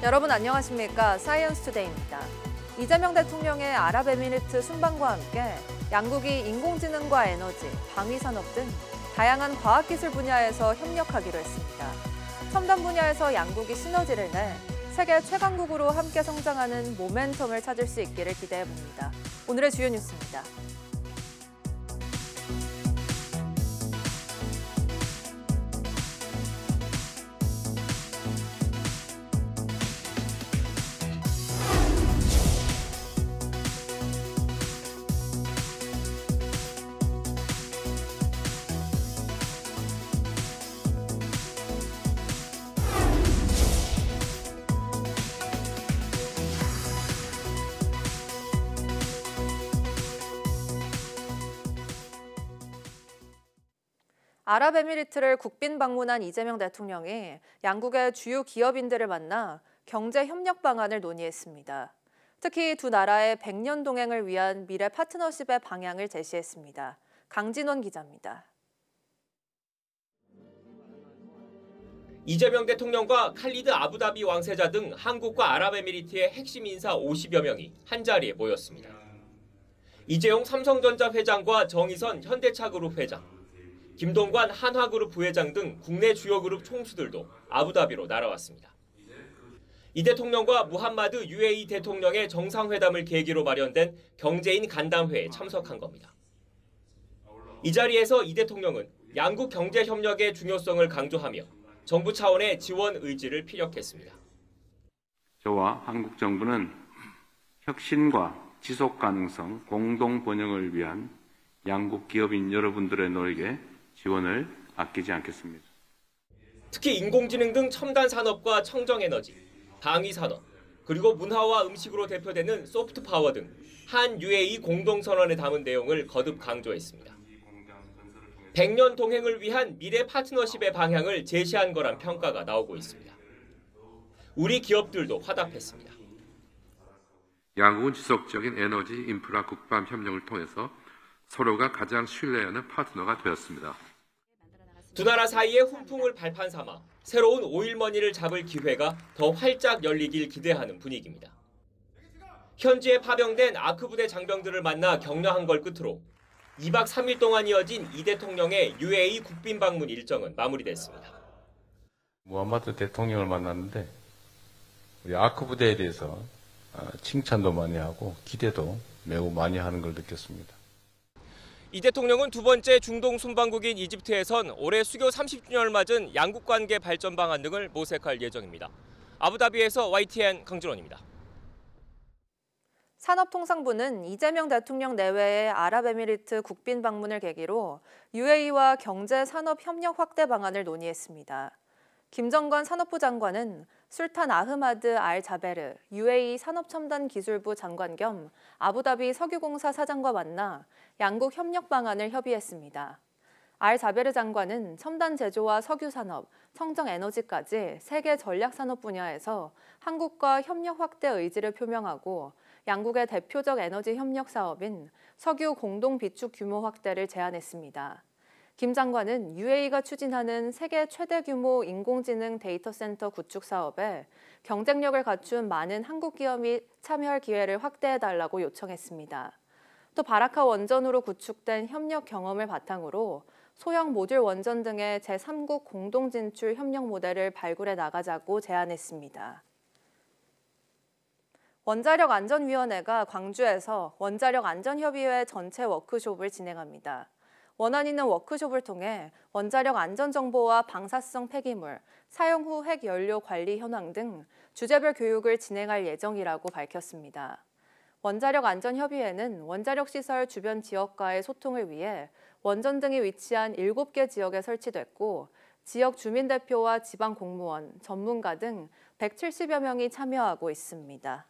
여러분 안녕하십니까? 사이언스투데이입니다. 이재명 대통령의 아랍에미리트 순방과 함께 양국이 인공지능과 에너지, 방위산업 등 다양한 과학기술 분야에서 협력하기로 했습니다. 첨단 분야에서 양국이 시너지를 내 세계 최강국으로 함께 성장하는 모멘텀을 찾을 수 있기를 기대해봅니다. 오늘의 주요 뉴스입니다. 아랍에미리트를 국빈 방문한 이재명 대통령이 양국의 주요 기업인들을 만나 경제 협력 방안을 논의했습니다. 특히 두 나라의 100년 동행을 위한 미래 파트너십의 방향을 제시했습니다. 강진원 기자입니다. 이재명 대통령과 칼리드 아부다비 왕세자 등 한국과 아랍에미리트의 핵심 인사 50여 명이 한자리에 모였습니다. 이재용 삼성전자 회장과 정의선 현대차그룹 회장, 김동관 한화그룹 부회장 등 국내 주요 그룹 총수들도 아부다비로 날아왔습니다. 이 대통령과 무함마드 UAE 대통령의 정상회담을 계기로 마련된 경제인 간담회에 참석한 겁니다. 이 자리에서 이 대통령은 양국 경제 협력의 중요성을 강조하며 정부 차원의 지원 의지를 피력했습니다. 저와 한국 정부는 혁신과 지속 가능성, 공동 번영을 위한 양국 기업인 여러분들의 노력에 지원을 아끼지 않겠습니다. 특히 인공지능 등 첨단 산업과 청정에너지, 방위산업, 그리고 문화와 음식으로 대표되는 소프트파워 등 한 UAE 공동선언에 담은 내용을 거듭 강조했습니다. 100년 동행을 위한 미래 파트너십의 방향을 제시한 거란 평가가 나오고 있습니다. 우리 기업들도 화답했습니다. 양국은 지속적인 에너지, 인프라, 국방 협력을 통해서 서로가 가장 신뢰하는 파트너가 되었습니다. 두 나라 사이의 훈풍을 발판 삼아 새로운 오일머니를 잡을 기회가 더 활짝 열리길 기대하는 분위기입니다. 현지에 파병된 아크 부대 장병들을 만나 격려한 걸 끝으로 2박 3일 동안 이어진 이 대통령의 UAE 국빈 방문 일정은 마무리됐습니다. 무함마드 대통령을 만났는데 우리 아크 부대에 대해서 칭찬도 많이 하고 기대도 매우 많이 하는 걸 느꼈습니다. 이 대통령은 두 번째 중동 순방국인 이집트에선 올해 수교 30주년을 맞은 양국 관계 발전 방안 등을 모색할 예정입니다. 아부다비에서 YTN 강진원입니다. 산업통상부는 이재명 대통령 내외의 아랍에미리트 국빈 방문을 계기로 UAE와 경제-산업 협력 확대 방안을 논의했습니다. 김정관 산업부 장관은 술탄 아흐마드 알 자베르 UAE 산업첨단기술부 장관 겸 아부다비 석유공사 사장과 만나 양국 협력 방안을 협의했습니다. 알 자베르 장관은 첨단 제조와 석유산업, 청정에너지까지 세계 전략산업 분야에서 한국과 협력 확대 의지를 표명하고 양국의 대표적 에너지 협력 사업인 석유 공동 비축 규모 확대를 제안했습니다. 김 장관은 UAE가 추진하는 세계 최대 규모 인공지능 데이터 센터 구축 사업에 경쟁력을 갖춘 많은 한국 기업이 참여할 기회를 확대해달라고 요청했습니다. 또 바라카 원전으로 구축된 협력 경험을 바탕으로 소형 모듈 원전 등의 제3국 공동 진출 협력 모델을 발굴해 나가자고 제안했습니다. 원자력안전위원회가 광주에서 원자력안전협의회 전체 워크숍을 진행합니다. 원안 있는 워크숍을 통해 원자력 안전 정보와 방사성 폐기물, 사용 후 핵연료 관리 현황 등 주제별 교육을 진행할 예정이라고 밝혔습니다. 원자력안전협의회는 원자력 시설 주변 지역과의 소통을 위해 원전 등이 위치한 7개 지역에 설치됐고 지역 주민대표와 지방 공무원, 전문가 등 170여 명이 참여하고 있습니다.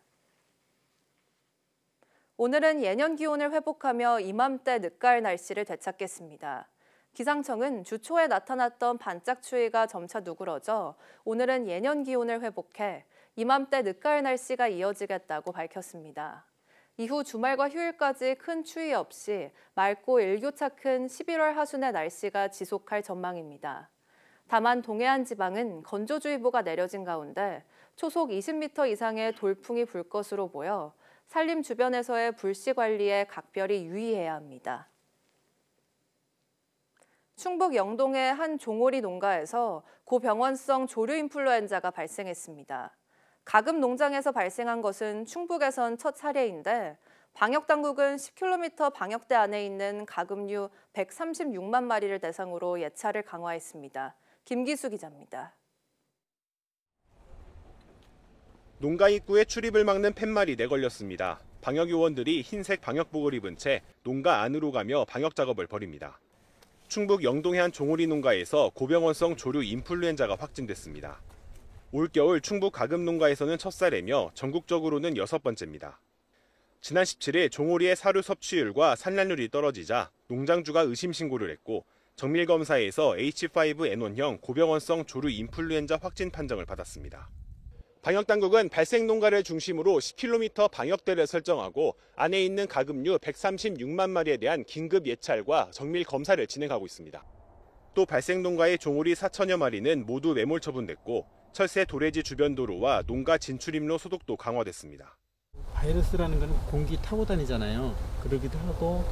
오늘은 예년 기온을 회복하며 이맘때 늦가을 날씨를 되찾겠습니다. 기상청은 주 초에 나타났던 반짝 추위가 점차 누그러져 오늘은 예년 기온을 회복해 이맘때 늦가을 날씨가 이어지겠다고 밝혔습니다. 이후 주말과 휴일까지 큰 추위 없이 맑고 일교차 큰 11월 하순의 날씨가 지속할 전망입니다. 다만 동해안 지방은 건조주의보가 내려진 가운데 초속 20m 이상의 돌풍이 불 것으로 보여 산림 주변에서의 불씨 관리에 각별히 유의해야 합니다. 충북 영동의 한 종오리 농가에서 고병원성 조류 인플루엔자가 발생했습니다. 가금 농장에서 발생한 것은 충북에선 첫 사례인데 방역당국은 10km 방역대 안에 있는 가금류 136만 마리를 대상으로 예찰을 강화했습니다. 김기수 기자입니다. 농가 입구에 출입을 막는 팻말이 내걸렸습니다. 방역요원들이 흰색 방역복을 입은 채 농가 안으로 가며 방역 작업을 벌입니다. 충북 영동의 한 종오리 농가에서 고병원성 조류 인플루엔자가 확진됐습니다. 올겨울 충북 가금 농가에서는 첫 사례며 전국적으로는 6번째입니다. 지난 17일 종오리의 사료 섭취율과 산란율이 떨어지자 농장주가 의심 신고를 했고 정밀검사에서 H5N1형 고병원성 조류 인플루엔자 확진 판정을 받았습니다. 방역당국은 발생 농가를 중심으로 10km 방역대를 설정하고 안에 있는 가금류 136만 마리에 대한 긴급 예찰과 정밀 검사를 진행하고 있습니다. 또 발생 농가의 종오리 4천여 마리는 모두 매몰 처분됐고 철새 도래지 주변 도로와 농가 진출입로 소독도 강화됐습니다. 바이러스라는 건 공기 타고 다니잖아요. 그러기도 하고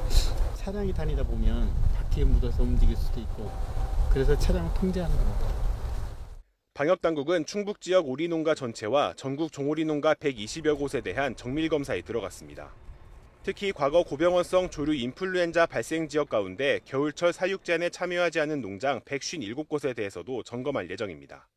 차량이 다니다 보면 바퀴에 묻어서 움직일 수도 있고 그래서 차량을 통제하는 겁니다. 방역당국은 충북 지역 오리 농가 전체와 전국 종오리 농가 120여 곳에 대한 정밀검사에 들어갔습니다. 특히 과거 고병원성 조류 인플루엔자 발생 지역 가운데 겨울철 사육 제한에 참여하지 않은 농장 157곳에 대해서도 점검할 예정입니다.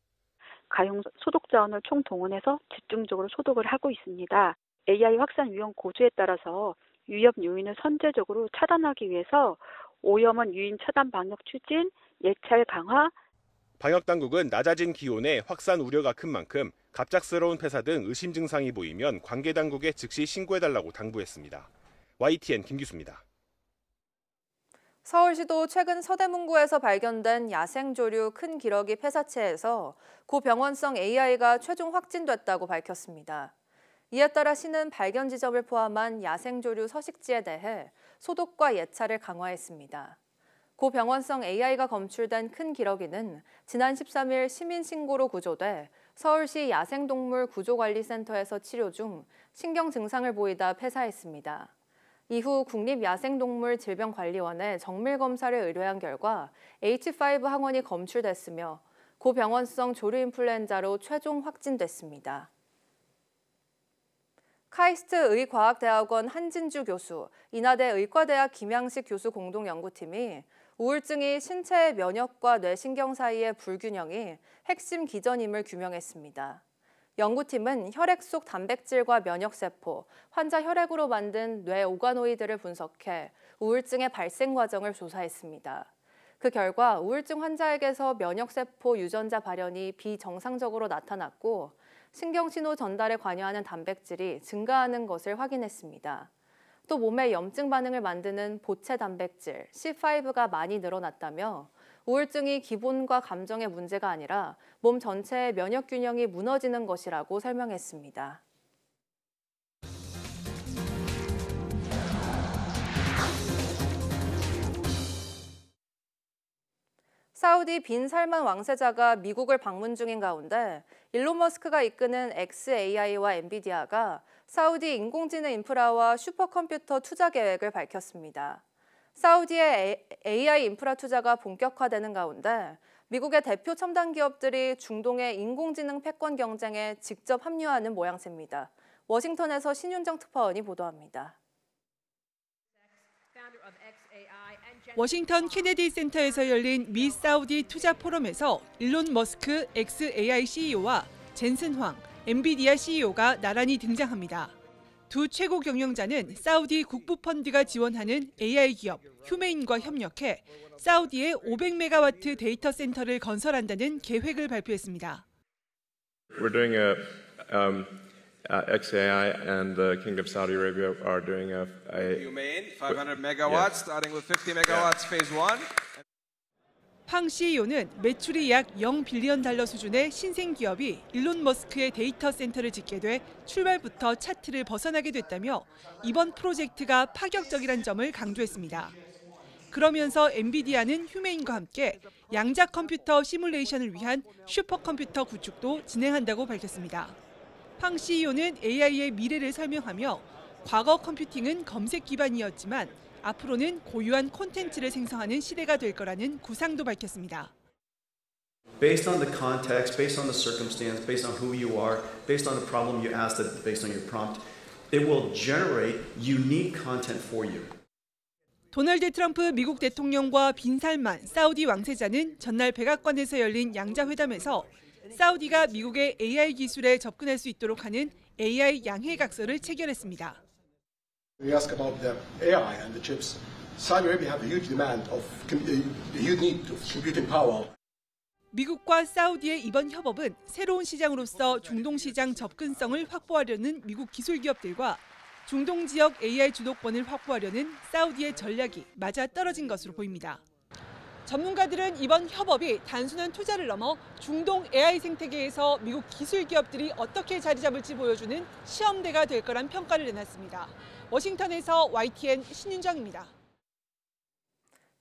가용 소독 자원을 총동원해서 집중적으로 소독을 하고 있습니다. AI 확산 위험 고조에 따라서 위험 요인을 선제적으로 차단하기 위해서 오염원 유인 차단 방역 추진, 예찰 강화. 방역당국은 낮아진 기온에 확산 우려가 큰 만큼 갑작스러운 폐사 등 의심 증상이 보이면 관계당국에 즉시 신고해달라고 당부했습니다. YTN 김기수입니다. 서울시도 최근 서대문구에서 발견된 야생조류 큰 기러기 폐사체에서 고병원성 AI가 최종 확진됐다고 밝혔습니다. 이에 따라 시는 발견 지점을 포함한 야생조류 서식지에 대해 소독과 예찰을 강화했습니다. 고병원성 AI가 검출된 큰 기러기는 지난 13일 시민신고로 구조돼 서울시 야생동물 구조관리센터에서 치료 중 신경 증상을 보이다 폐사했습니다. 이후 국립야생동물질병관리원에 정밀검사를 의뢰한 결과 H5 항원이 검출됐으며 고병원성 조류 인플루엔자로 최종 확진됐습니다. 카이스트 의과학대학원 한진주 교수, 인하대 의과대학 김양식 교수 공동연구팀이 우울증이 신체의 면역과 뇌신경 사이의 불균형이 핵심 기전임을 규명했습니다. 연구팀은 혈액 속 단백질과 면역세포, 환자 혈액으로 만든 뇌 오가노이드를 분석해 우울증의 발생 과정을 조사했습니다. 그 결과 우울증 환자에게서 면역세포 유전자 발현이 비정상적으로 나타났고 신경신호 전달에 관여하는 단백질이 증가하는 것을 확인했습니다. 또 몸에 염증 반응을 만드는 보채 단백질 C5가 많이 늘어났다며 우울증이 기본과 감정의 문제가 아니라 몸 전체의 면역 균형이 무너지는 것이라고 설명했습니다. 사우디 빈 살만 왕세자가 미국을 방문 중인 가운데 일론 머스크가 이끄는 xAI와 엔비디아가 사우디 인공지능 인프라와 슈퍼컴퓨터 투자 계획을 밝혔습니다. 사우디의 AI 인프라 투자가 본격화되는 가운데 미국의 대표 첨단 기업들이 중동의 인공지능 패권 경쟁에 직접 합류하는 모양새입니다. 워싱턴에서 신윤정 특파원이 보도합니다. 워싱턴 케네디 센터에서 열린 미 사우디 투자 포럼에서 일론 머스크 xAI CEO와 젠슨 황 엔비디아 CEO가 나란히 등장합니다. 두 최고 경영자는 사우디 국부 펀드가 지원하는 AI 기업 휴메인과 협력해 사우디에 500메가와트 데이터 센터를 건설한다는 계획을 발표했습니다. We're doing xAI and the Kingdom of Saudi Arabia are doing a Humane 500 megawatts, starting with 50 megawatts phase 1. 팡 CEO는 매출이 약 0빌리언 달러 수준의 신생 기업이 일론 머스크의 데이터 센터를 짓게 돼 출발부터 차트를 벗어나게 됐다며 이번 프로젝트가 파격적이란 점을 강조했습니다. 그러면서 엔비디아는 휴메인과 함께 양자 컴퓨터 시뮬레이션을 위한 슈퍼컴퓨터 구축도 진행한다고 밝혔습니다. 팡 CEO는 AI의 미래를 설명하며 과거 컴퓨팅은 검색 기반이었지만 앞으로는 고유한 콘텐츠를 생성하는 시대가 될 거라는 구상도 밝혔습니다. Based on the context, based on the circumstance, based on who you are, based on the problem you asked, based on your prompt, it will generate unique content for you. 도널드 트럼프 미국 대통령과 빈 살만 사우디 왕세자는 전날 백악관에서 열린 양자회담에서 사우디가 미국의 AI 기술에 접근할 수 있도록 하는 AI 양해각서를 체결했습니다. We ask about the AI and the chips. Saudi Arabia have a huge demand of a huge need of computing power. 미국과 사우디의 이번 협업은 새로운 시장으로서 중동 시장 접근성을 확보하려는 미국 기술 기업들과 중동 지역 AI 주도권을 확보하려는 사우디의 전략이 맞아떨어진 것으로 보입니다. 전문가들은 이번 협업이 단순한 투자를 넘어 중동 AI 생태계에서 미국 기술 기업들이 어떻게 자리 잡을지 보여주는 시험대가 될 거란 평가를 내놨습니다. 워싱턴에서 YTN 신윤정입니다.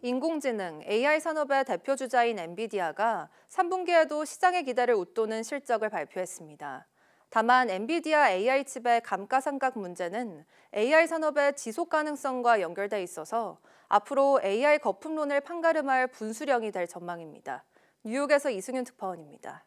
인공지능, AI 산업의 대표 주자인 엔비디아가 3분기에도 시장의 기대를 웃도는 실적을 발표했습니다. 다만 엔비디아 AI 칩의 감가상각 문제는 AI 산업의 지속 가능성과 연결돼 있어서 앞으로 AI 거품론을 판가름할 분수령이 될 전망입니다. 뉴욕에서 이승윤 특파원입니다.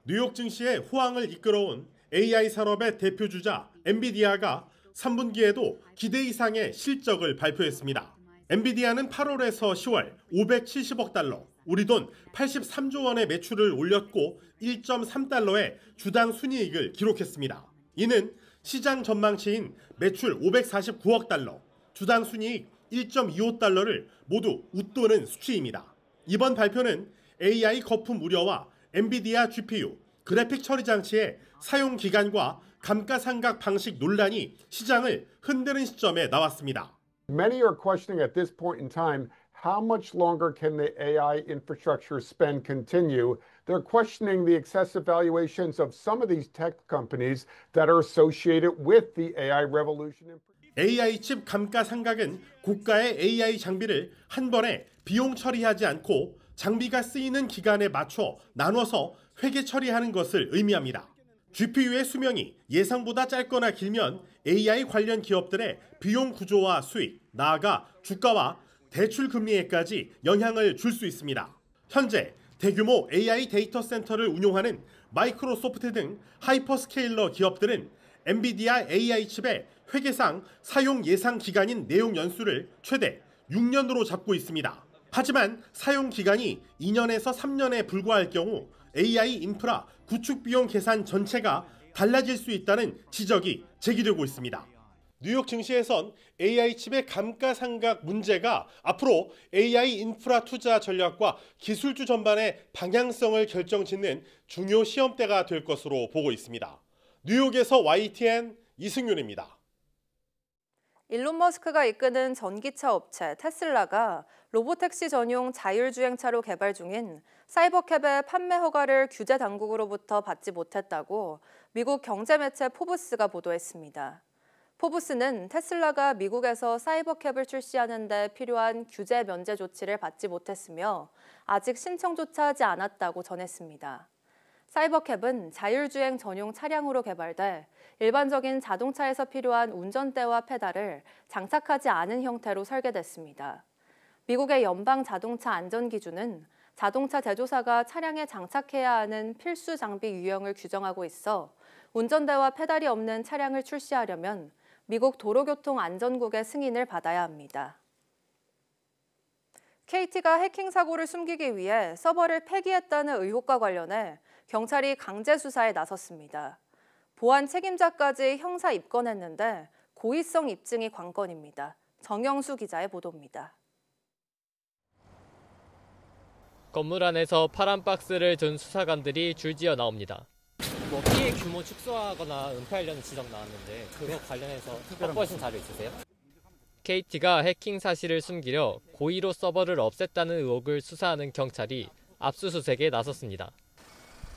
뉴욕 증시의 호황을 이끌어온 AI 산업의 대표 주자 엔비디아가 3분기에도 기대 이상의 실적을 발표했습니다. 엔비디아는 8월에서 10월 570억 달러, 우리 돈 83조 원의 매출을 올렸고 1.3달러의 주당 순이익을 기록했습니다. 이는 시장 전망치인 매출 549억 달러, 주당 순이익 1.25달러를 모두 웃도는 수치입니다. 이번 발표는 AI 거품 우려와 엔비디아 GPU, 그래픽 처리 장치의 사용 기간과 감가상각 방식 논란이 시장을 흔드는 시점에 나왔습니다. Many are questioning at this point in time how much longer can the AI infrastructure spend continue. They're questioning the excessive valuations of some of these tech companies that are associated with the AI revolution. AI 칩 감가상각은 고가의 AI 장비를 한 번에 비용 처리하지 않고 장비가 쓰이는 기간에 맞춰 나눠서 회계 처리하는 것을 의미합니다. GPU의 수명이 예상보다 짧거나 길면 AI 관련 기업들의 비용 구조와 수익, 나아가 주가와 대출 금리에까지 영향을 줄 수 있습니다. 현재 대규모 AI 데이터 센터를 운용하는 마이크로소프트 등 하이퍼스케일러 기업들은 엔비디아 AI 칩의 회계상 사용 예상 기간인 내용 연수를 최대 6년으로 잡고 있습니다. 하지만 사용 기간이 2년에서 3년에 불과할 경우 AI 인프라 구축 비용 계산 전체가 달라질 수 있다는 지적이 제기되고 있습니다. 뉴욕 증시에선 AI 칩의 감가상각 문제가 앞으로 AI 인프라 투자 전략과 기술주 전반의 방향성을 결정짓는 중요 시험대가 될 것으로 보고 있습니다. 뉴욕에서 YTN 이승윤입니다. 일론 머스크가 이끄는 전기차 업체 테슬라가 로보택시 전용 자율주행차로 개발 중인 사이버캡의 판매 허가를 규제 당국으로부터 받지 못했다고 미국 경제매체 포브스가 보도했습니다. 포브스는 테슬라가 미국에서 사이버캡을 출시하는 데 필요한 규제 면제 조치를 받지 못했으며 아직 신청조차 하지 않았다고 전했습니다. 사이버캡은 자율주행 전용 차량으로 개발돼 일반적인 자동차에서 필요한 운전대와 페달을 장착하지 않은 형태로 설계됐습니다. 미국의 연방 자동차 안전 기준은 자동차 제조사가 차량에 장착해야 하는 필수 장비 유형을 규정하고 있어 운전대와 페달이 없는 차량을 출시하려면 미국 도로교통안전국의 승인을 받아야 합니다. KT가 해킹 사고를 숨기기 위해 서버를 폐기했다는 의혹과 관련해 경찰이 강제 수사에 나섰습니다. 보안 책임자까지 형사 입건했는데 고의성 입증이 관건입니다. 정영수 기자의 보도입니다. 건물 안에서 파란 박스를 든 수사관들이 줄지어 나옵니다. 피해 규모 축소하거나 은폐하려는 지적 나왔는데 그거 관련해서 확보하신 자료 있으세요? KT가 해킹 사실을 숨기려 고의로 서버를 없앴다는 의혹을 수사하는 경찰이 압수수색에 나섰습니다.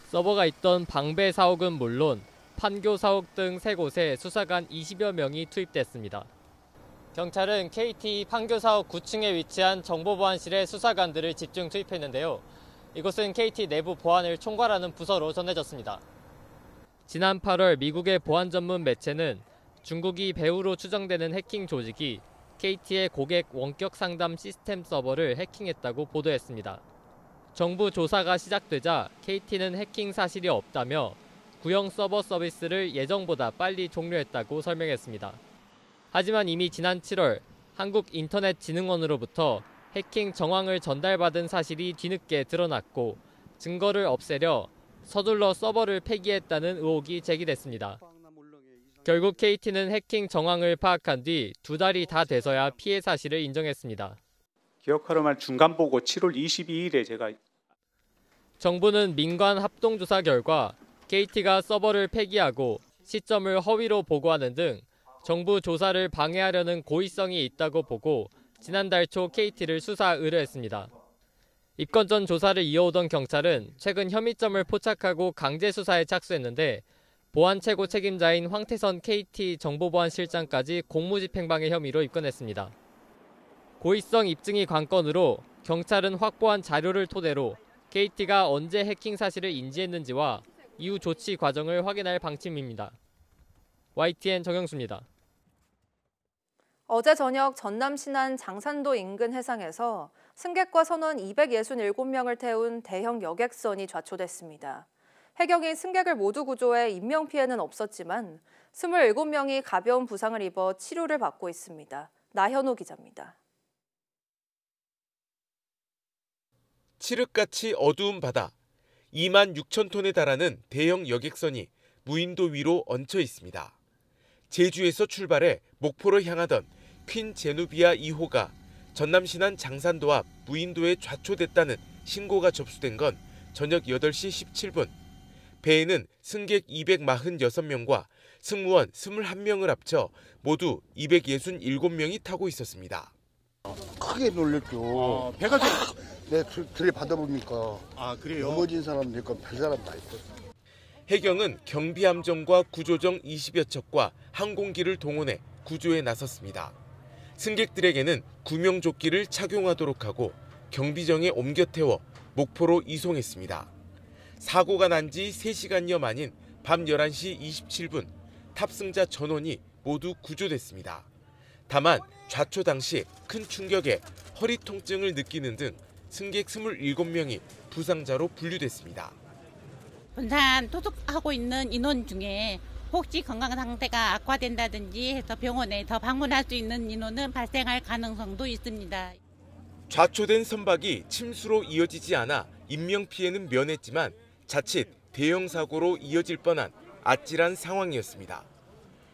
서버가 있던 방배 사옥은 물론 판교 사옥 등 3곳에 수사관 20여 명이 투입됐습니다. 경찰은 KT 판교 사옥 9층에 위치한 정보보안실에 수사관들을 집중 투입했는데요. 이곳은 KT 내부 보안을 총괄하는 부서로 전해졌습니다. 지난 8월 미국의 보안 전문 매체는 중국이 배후로 추정되는 해킹 조직이 KT의 고객 원격 상담 시스템 서버를 해킹했다고 보도했습니다. 정부 조사가 시작되자 KT는 해킹 사실이 없다며 구형 서버 서비스를 예정보다 빨리 종료했다고 설명했습니다. 하지만 이미 지난 7월 한국인터넷진흥원으로부터 해킹 정황을 전달받은 사실이 뒤늦게 드러났고 증거를 없애려 서둘러 서버를 폐기했다는 의혹이 제기됐습니다. 결국 KT는 해킹 정황을 파악한 뒤 2달이 다 돼서야 피해 사실을 인정했습니다. 기억하려면 중간 보고 7월 22일에 제가 정부는 민관 합동조사 결과 KT가 서버를 폐기하고 시점을 허위로 보고하는 등 정부 조사를 방해하려는 고의성이 있다고 보고 지난달 초 KT를 수사 의뢰했습니다. 입건 전 조사를 이어오던 경찰은 최근 혐의점을 포착하고 강제 수사에 착수했는데 보안 최고 책임자인 황태선 KT 정보보안실장까지 공무집행방해 혐의로 입건했습니다. 고의성 입증이 관건으로 경찰은 확보한 자료를 토대로 KT가 언제 해킹 사실을 인지했는지와 이후 조치 과정을 확인할 방침입니다. YTN 정영수입니다. 어제 저녁 전남 신안 장산도 인근 해상에서 승객과 선원 267명을 태운 대형 여객선이 좌초됐습니다. 해경이 승객을 모두 구조해 인명피해는 없었지만 27명이 가벼운 부상을 입어 치료를 받고 있습니다. 나현우 기자입니다. 칠흑같이 어두운 바다, 2만 6천 톤에 달하는 대형 여객선이 무인도 위로 얹혀 있습니다. 제주에서 출발해 목포로 향하던 퀸 제누비아 2호가 전남 신안 장산도 앞 무인도에 좌초됐다는 신고가 접수된 건 저녁 8시 17분. 배에는 승객 246명과 승무원 21명을 합쳐 모두 267명이 타고 있었습니다. 크게 놀랬죠. 배가 들이받아보니까 그래요? 넘어진 사람 있고 별 사람 다 있었어. 해경은 경비함정과 구조정 20여 척과 항공기를 동원해 구조에 나섰습니다. 승객들에게는 구명조끼를 착용하도록 하고 경비정에 옮겨 태워 목포로 이송했습니다. 사고가 난 지 3시간여 만인 밤 11시 27분 탑승자 전원이 모두 구조됐습니다. 다만 좌초 당시 큰 충격에 허리 통증을 느끼는 등 승객 27명이 부상자로 분류됐습니다. 분산 투숙하고 있는 인원 중에 혹시 건강 상태가 악화된다든지 해서 병원에 더 방문할 수 있는 인원은 발생할 가능성도 있습니다. 좌초된 선박이 침수로 이어지지 않아 인명피해는 면했지만 자칫 대형 사고로 이어질 뻔한 아찔한 상황이었습니다.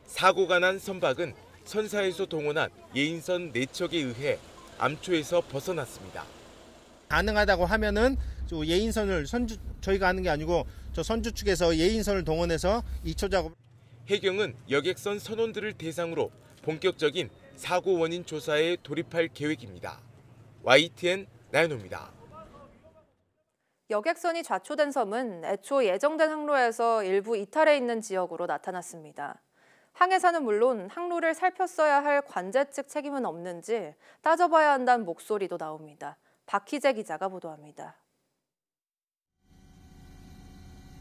사고가 난 선박은 선사에서 동원한 예인선 4척에 의해 암초에서 벗어났습니다. 가능하다고 하면은 예인선을 저희가 하는 게 아니고 저 선주 측에서 예인선을 동원해서 2초 작업. 해경은 여객선 선원들을 대상으로 본격적인 사고 원인 조사에 돌입할 계획입니다. YTN 나연호입니다. 여객선이 좌초된 섬은 애초 예정된 항로에서 일부 이탈해 있는 지역으로 나타났습니다. 항해사는 물론 항로를 살폈어야 할 관제 측 책임은 없는지 따져봐야 한다는 목소리도 나옵니다. 박희재 기자가 보도합니다.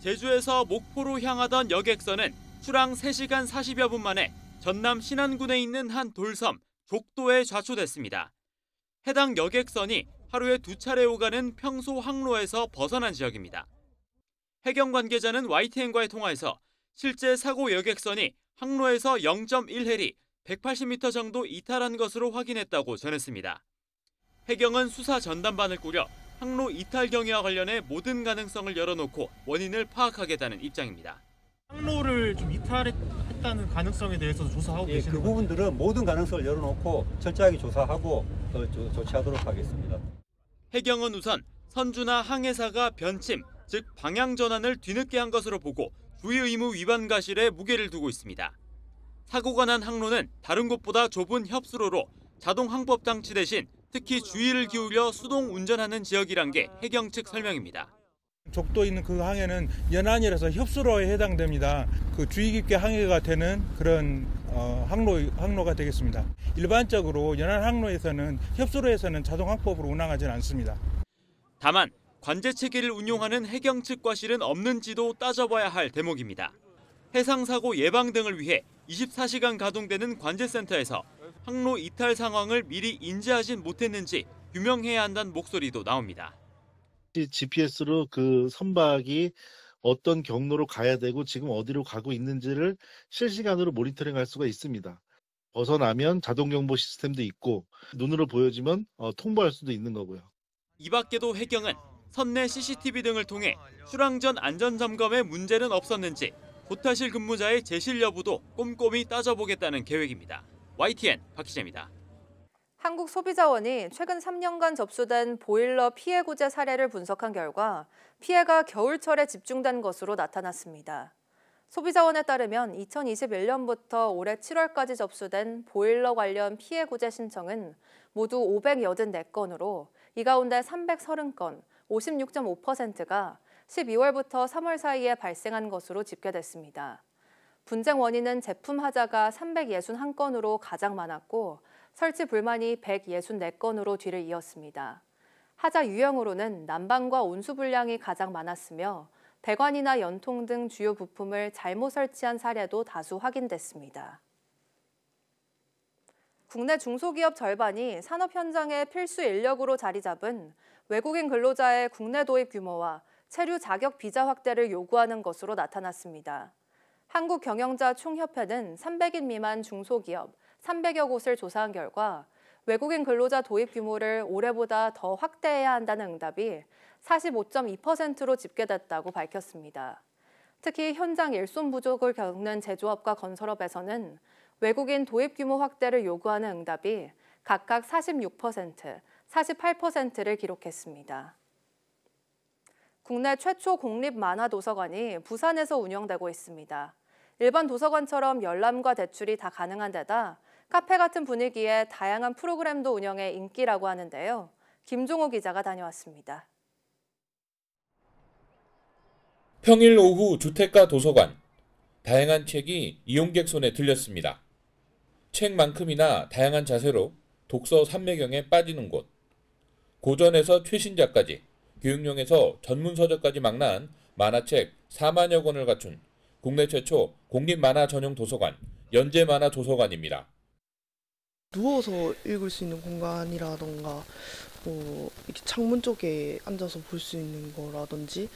제주에서 목포로 향하던 여객선은 출항 3시간 40여 분 만에 전남 신안군에 있는 한 돌섬 족도에 좌초됐습니다. 해당 여객선이 하루에 2차례 오가는 평소 항로에서 벗어난 지역입니다. 해경 관계자는 YTN과의 통화에서 실제 사고 여객선이 항로에서 0.1해리 180m 정도 이탈한 것으로 확인했다고 전했습니다. 해경은 수사 전담반을 꾸려 항로 이탈 경위와 관련해 모든 가능성을 열어놓고 원인을 파악하겠다는 입장입니다. 항로를 좀 이탈했다는 가능성에 대해서도 조사하고 계시는 그 부분들은 모든 가능성을 열어놓고 철저하게 조사하고 조치하도록 하겠습니다. 해경은 우선 선주나 항해사가 변침, 즉 방향 전환을 뒤늦게 한 것으로 보고 주의 의무 위반 과실에 무게를 두고 있습니다. 사고가 난 항로는 다른 곳보다 좁은 협수로로 자동 항법 장치 대신 특히 주의를 기울여 수동 운전하는 지역이란 게 해경 측 설명입니다. 족도에 있는 그 항해는 연안이라서 협수로에 해당됩니다. 그 주의 깊게 항해가 되는 그런 항로가 되겠습니다. 일반적으로 연안 항로에서는 협수로에서는 자동 항법으로 운항하지는 않습니다. 다만 관제 체계를 운용하는 해경 측 과실은 없는지도 따져봐야 할 대목입니다. 해상 사고 예방 등을 위해 24시간 가동되는 관제센터에서 항로 이탈 상황을 미리 인지하진 못했는지 규명해야 한다는 목소리도 나옵니다. GPS로 그 선박이 어떤 경로로 가야 되고 지금 어디로 가고 있는지를 실시간으로 모니터링할 수가 있습니다. 벗어나면 자동 경보 시스템도 있고 눈으로 보여지면 통보할 수도 있는 거고요. 이 밖에도 해경은 선내 CCTV 등을 통해 출항 전 안전 점검에 문제는 없었는지 보타실 근무자의 재실 여부도 꼼꼼히 따져보겠다는 계획입니다. YTN 박희재입니다. 한국소비자원이 최근 3년간 접수된 보일러 피해 구제 사례를 분석한 결과 피해가 겨울철에 집중된 것으로 나타났습니다. 소비자원에 따르면 2021년부터 올해 7월까지 접수된 보일러 관련 피해 구제 신청은 모두 584건으로 이 가운데 330건, 56.5%가 12월부터 3월 사이에 발생한 것으로 집계됐습니다. 분쟁 원인은 제품 하자가 361건으로 가장 많았고 설치 불만이 164건으로 뒤를 이었습니다. 하자 유형으로는 난방과 온수 불량이 가장 많았으며 배관이나 연통 등 주요 부품을 잘못 설치한 사례도 다수 확인됐습니다. 국내 중소기업 절반이 산업 현장의 필수 인력으로 자리 잡은 외국인 근로자의 국내 도입 규모와 체류 자격 비자 확대를 요구하는 것으로 나타났습니다. 한국경영자 총협회는 300인 미만 중소기업 300여 곳을 조사한 결과 외국인 근로자 도입 규모를 올해보다 더 확대해야 한다는 응답이 45.2%로 집계됐다고 밝혔습니다. 특히 현장 일손 부족을 겪는 제조업과 건설업에서는 외국인 도입 규모 확대를 요구하는 응답이 각각 46%, 48%를 기록했습니다. 국내 최초 공립 만화 도서관이 부산에서 운영되고 있습니다. 일반 도서관처럼 열람과 대출이 다 가능한 데다 카페 같은 분위기에 다양한 프로그램도 운영해 인기라고 하는데요. 김종호 기자가 다녀왔습니다. 평일 오후 주택가 도서관. 다양한 책이 이용객 손에 들렸습니다. 책만큼이나 다양한 자세로 독서 삼매경에 빠지는 곳. 고전에서 최신작까지, 교육용에서 전문서적까지 망라한 만화책 4만여 권을 갖춘 국내 최초 공립만화 전용 도서관, 연재만화도서관입니다. 누워서 읽을 수 있는 공간이라던가 이렇게 창문 쪽에 앉아서 볼 수 있는 거라든지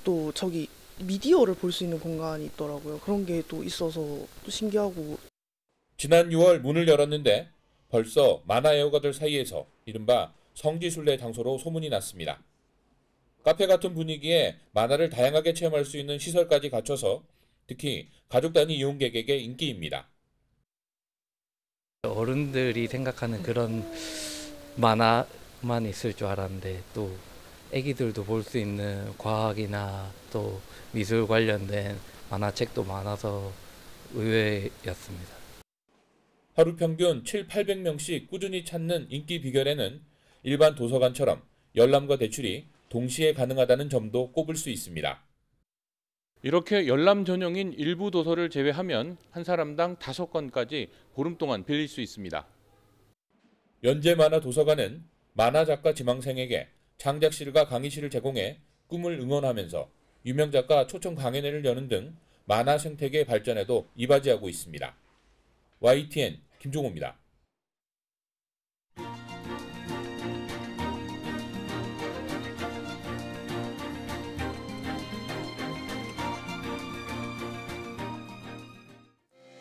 또 저기 미디어를 볼 수 있는 공간이 있더라고요. 그런 게 또 있어서 또 신기하고. 지난 6월 문을 열었는데 벌써 만화 애호가들 사이에서 이른바 성지순례 장소로 소문이 났습니다. 카페 같은 분위기에 만화를 다양하게 체험할 수 있는 시설까지 갖춰서 특히 가족 단위 이용객에게 인기입니다. 어른들이 생각하는 그런 만화만 있을 줄 알았는데 또 애기들도 볼 수 있는 과학이나 또 미술 관련된 만화책도 많아서 의외였습니다. 하루 평균 700~800명씩 꾸준히 찾는 인기 비결에는 일반 도서관처럼 열람과 대출이 동시에 가능하다는 점도 꼽을 수 있습니다. 이렇게 열람 전용인 일부 도서를 제외하면 한 사람당 5권까지 보름 동안 빌릴 수 있습니다. 연재만화도서관은 만화작가 지망생에게 창작실과 강의실을 제공해 꿈을 응원하면서 유명작가 초청 강연회를 여는 등 만화 생태계 발전에도 이바지하고 있습니다. YTN 김종호입니다.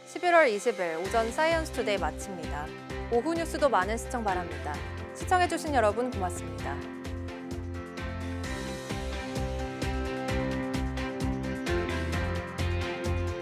(11월 20일) 오전 사이언스 투데이 마칩니다. 오후 뉴스도 많은 시청 바랍니다. 시청해주신 여러분 고맙습니다.